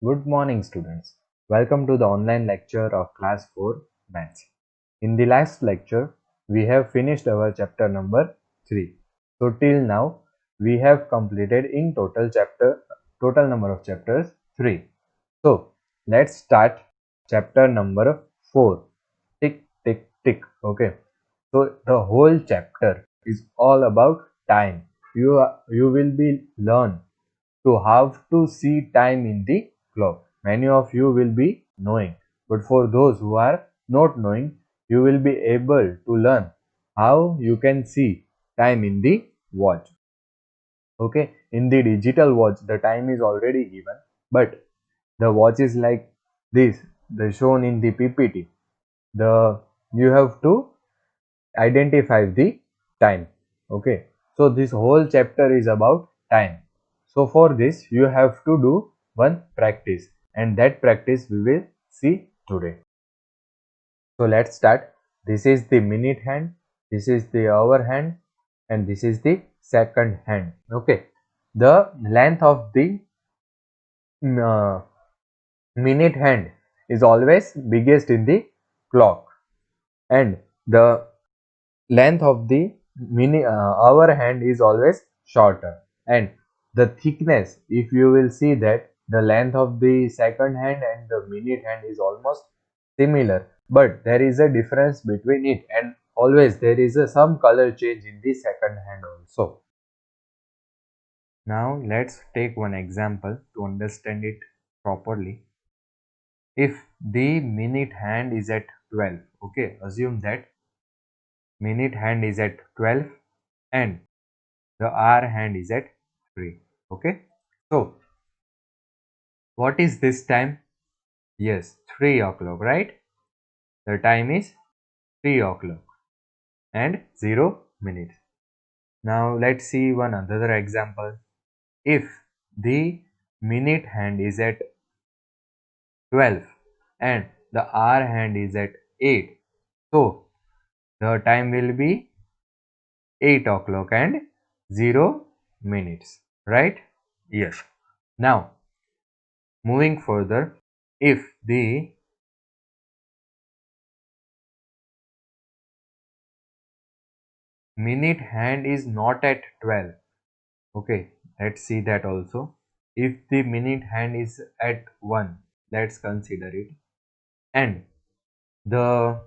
Good morning, students. Welcome to the online lecture of Class 4 Maths. In the last lecture, we have finished our chapter number 3. So, till now, we have completed in total number of chapters 3. So, let's start chapter number 4. Tick, tick, tick. Okay. So, the whole chapter is all about time. You will be learn to how to see time in the clock. Many of you will be knowing, but for those who are not knowing, you will be able to learn how you can see time in the watch. Okay, in the digital watch, the time is already given, but the watch is like this, the shown in the PPT. The you have to identify the time. Okay, so this whole chapter is about time. So for this you have to do one practice, and that practice we will see today. So let's start. This is the minute hand, this is the hour hand, and this is the second hand. Okay, the length of the uh, minute hand is always biggest in the clock, and the length of the hour hand is always shorter, and the thickness, if you will see that the length of the second hand and the minute hand is almost similar, but there is a difference between it, and always there is some color change in the second hand also. Now let's take one example to understand it properly. If the minute hand is at 12, okay, assume that minute hand is at 12 and the hour hand is at 3. Okay, so what is this time? Yes, 3 o'clock, right? The time is 3 o'clock and 0 minutes. Now let's see one another example. If the minute hand is at 12 and the hour hand is at 8, so the time will be 8 o'clock and 0 minutes, right? Yes. Now moving further, if the minute hand is not at 12, okay, let's see that also. If the minute hand is at 1, let's consider it, and the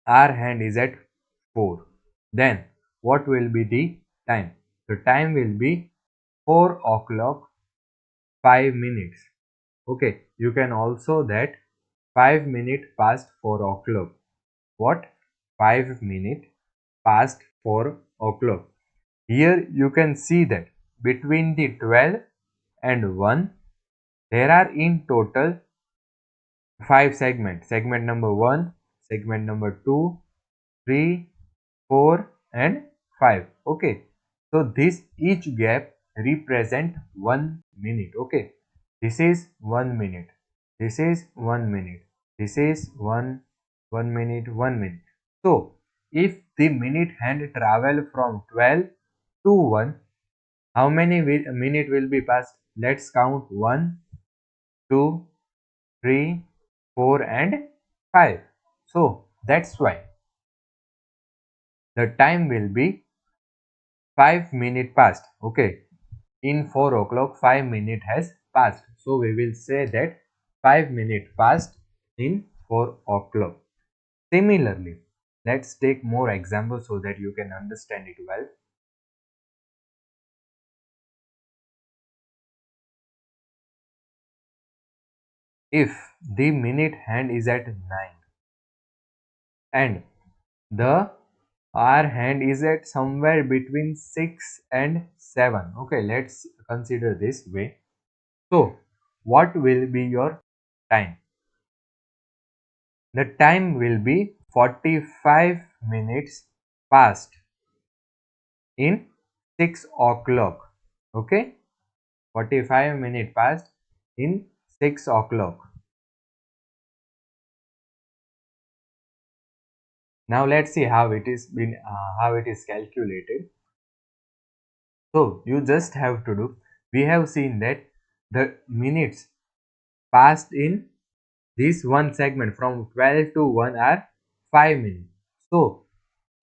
hour hand is at 4, then what will be the time? The time will be 4 o'clock 5 minutes. Okay, you can also that 5 minutes past 4 o'clock. What? 5 minutes past 4 o'clock. Here you can see that between the 12 and 1 there are in total 5 segments. Segment number 1, segment number 2, 3, 4 and 5. Okay, so this each gap represent 1 minute. Okay, this is 1 minute, this is 1 minute, this is 1 minute, 1 minute. So if the minute hand travel from 12 to 1, how many minute will be passed? Let's count 1, 2, 3, 4 and 5. So that's why the time will be 5 minute past. Okay, in 4 o'clock 5 minute has passed. So we will say that 5 minute passed in 4 o'clock. Similarly, let's take more examples so that you can understand it well. If the minute hand is at 9 and the hour hand is at somewhere between 6 and 7, okay, let's consider this way. So what will be your time? The time will be 45 minutes past in 6 o'clock. Okay, 45 minutes past in 6 o'clock. Now let's see how it is calculated. So you just have to do, we have seen that the minutes passed in this one segment from 12 to 1 are 5 minutes. So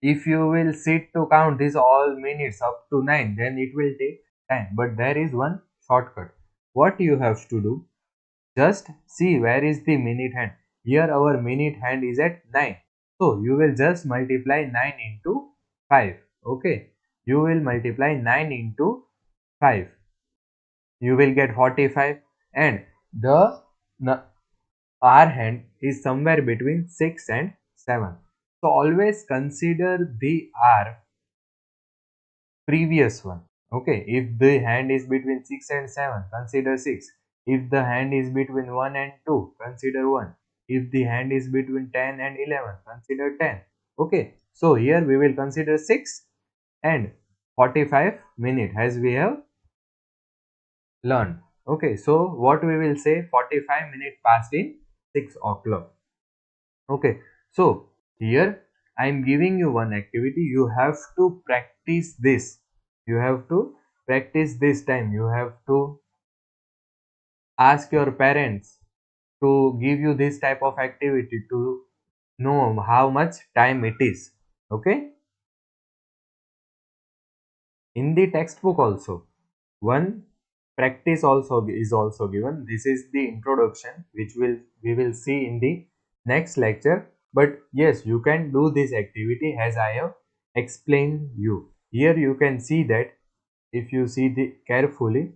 if you will sit to count this all minutes up to 9, then it will take time. But there is one shortcut. What you have to do, just see where is the minute hand. Here our minute hand is at 9. So you will just multiply 9 into 5. Okay. You will multiply 9 into 5. You will get 45, and the hour hand is somewhere between 6 and 7. So always consider the hour previous one. Okay, if the hand is between 6 and 7, consider 6. If the hand is between 1 and 2, consider 1. If the hand is between 10 and 11, consider 10. Okay, so here we will consider 6 and 45 minute as we have learned. Okay, so what we will say, 45 minutes past in 6 o'clock. Okay, so here I am giving you one activity. You have to practice this. You have to practice this time. You have to ask your parents to give you this type of activity to know how much time it is. Okay, in the textbook also one practice also is also given. This is the introduction which we will see in the next lecture. But yes, you can do this activity as I have explained you. Here you can see that if you see the carefully,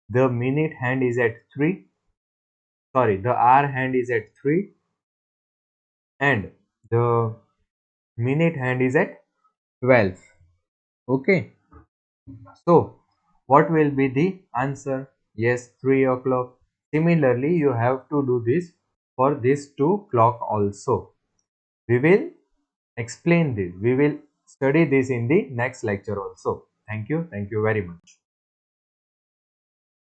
the minute hand is at 3, sorry, the hour hand is at 3, and the minute hand is at 12. Okay, so what will be the answer? Yes, 3 o'clock. Similarly, you have to do this for this 2 clock also. We will explain this. We will study this in the next lecture also. Thank you. Thank you very much.